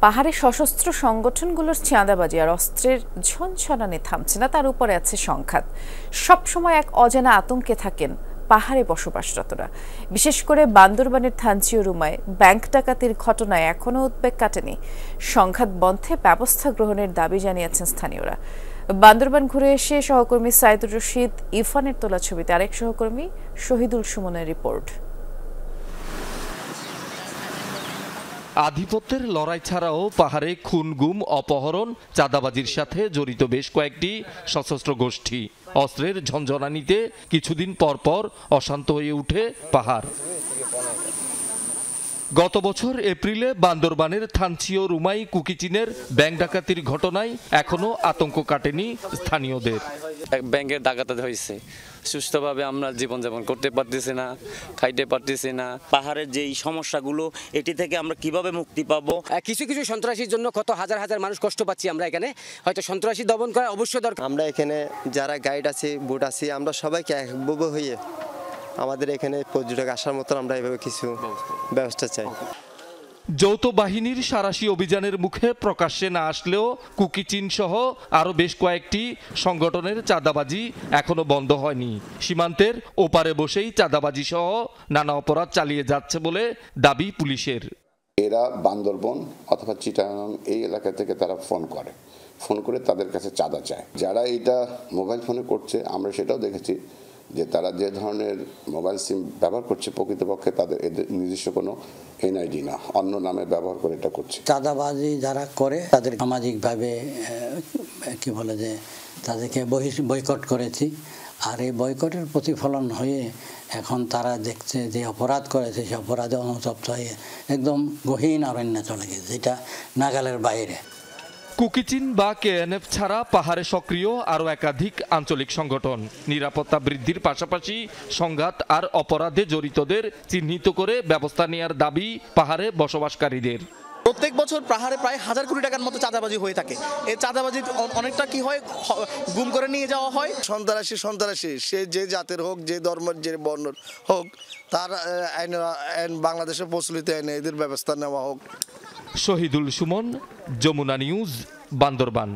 পাহাড়ে সশস্ত্র সংগঠনগুলোর চাঁদাবাজি আর অস্ত্রের ঝনঝনানি থামছে না, তার উপরে আছে সংঘাত। সবসময় এক অজানা আতঙ্কে থাকেন পাহাড়ে বসবাসরতরা। বিশেষ করে বান্দরবানের থানচিও রুমায় ব্যাংক ডাকাতির ঘটনায় এখনও উদ্বেগ কাটেনি। সংঘাত বন্ধে ব্যবস্থা গ্রহণের দাবি জানিয়েছেন স্থানীয়রা। বান্দরবান ঘুরে এসে সহকর্মী সাইদুর রশিদ ইরফানের তোলা ছবিতে আরেক সহকর্মী শহীদুল সুমনের রিপোর্ট। আধিপত্যের লড়াই ছাড়াও পাহাড়ে খুন, গুম, অপহরণ, চাঁদাবাজির সাথে জড়িত বেশ কয়েকটি সশস্ত্র গোষ্ঠী। অস্ত্রের ঝনঝনানিতে কিছুদিন পর পর অশান্ত হয়ে ওঠে পাহাড়। গত বছর এপ্রিলে বান্দরবানের থানচিও রুমাই কুকিচিনের ব্যাংক ডাকাতির ঘটনায় এখনো আতঙ্ক কাটেনি স্থানীয়দের। ব্যাংকের ডাকাতি হয়েছে, সুস্থভাবে আমরা জীবনযাপন করতে পারতেছি না, খাইতে পারতেছি না। পাহাড়ের যে সমস্যাগুলো, এটি থেকে আমরা কিভাবে মুক্তি পাবো? কিছু কিছু সন্ত্রাসীর জন্য কত হাজার হাজার মানুষ কষ্ট পাচ্ছি আমরা এখানে। হয়তো সন্ত্রাসী দমন করা অবশ্যই দরকার। আমরা এখানে যারা গাইড আছে, বুট আছি, আমরা সবাইকে একভূত হয়ে আমাদের এখানে পর্যটক আসার মতো আমরা এভাবে কিছু ব্যবস্থা চাই। যৌথ বাহিনীর সাঁড়াশি অভিযানের মুখে প্রকাশ্যে না আসলেও কুকিচিন সহ আরও বেশ কয়েকটি সংগঠনের চাঁদাবাজি এখনো বন্ধ হয়নি। সীমান্তের ওপারে বসেই চাঁদাবাজি সহ নানা অপরাধ চালিয়ে যাচ্ছে বলে দাবি পুলিশের। এরা বান্দরবন অথবা চিটাগাং এই এলাকা থেকে তারা ফোন করে তাদের কাছে চাঁদা চায়। যারা এটা মোবাইল ফোনে করছে, আমরা সেটাও দেখেছি যে তারা যে ধরনের মোবাইল সিম ব্যবহার করছে, প্রকৃতপক্ষে তাদের এদের নিজস্ব কোনো এনআইডি না, অন্য নামে ব্যবহার করে এটা করছে। চাঁদাবাজি যারা করে তাদের সামাজিকভাবে কি বলে যে তাদেরকে বয়কট করেছি। আর এই বয়কটের প্রতিফলন হয়ে এখন তারা দেখছে যে অপরাধ করেছে, সে অপরাধে অনুতপ্ত হয়ে একদম গহীন অরণ্যে চলে গেছে, যেটা নাগালের বাইরে। কুকিচিন বা কেএনএফ ছাড়া পাহাড়ে সক্রিয় আরও একাধিক আঞ্চলিক সংগঠন। নিরাপত্তা বৃদ্ধির পাশাপাশি সংঘাত আর অপরাধে জড়িতদের চিহ্নিত করে ব্যবস্থা নেওয়ার দাবি পাহাড়ে বসবাসকারীদের। প্রত্যেক বছর পাহাড়ে প্রায় 1000 কোটি টাকার মতো চাঁদাবাজি হয়ে থাকে। এই চাঁদাবাজি অনেকটা কি হয়, গুম করে নিয়ে যাওয়া হয়। সন্ত্রাসী সে যে জাতের হোক, যে ধর্মের, যে বর্ণের হোক, তার বাংলাদেশের প্রচলিত আইনে এদের ব্যবস্থা নেওয়া হোক। শহীদুল সুমন, যমুনা নিউজ, বান্দরবান।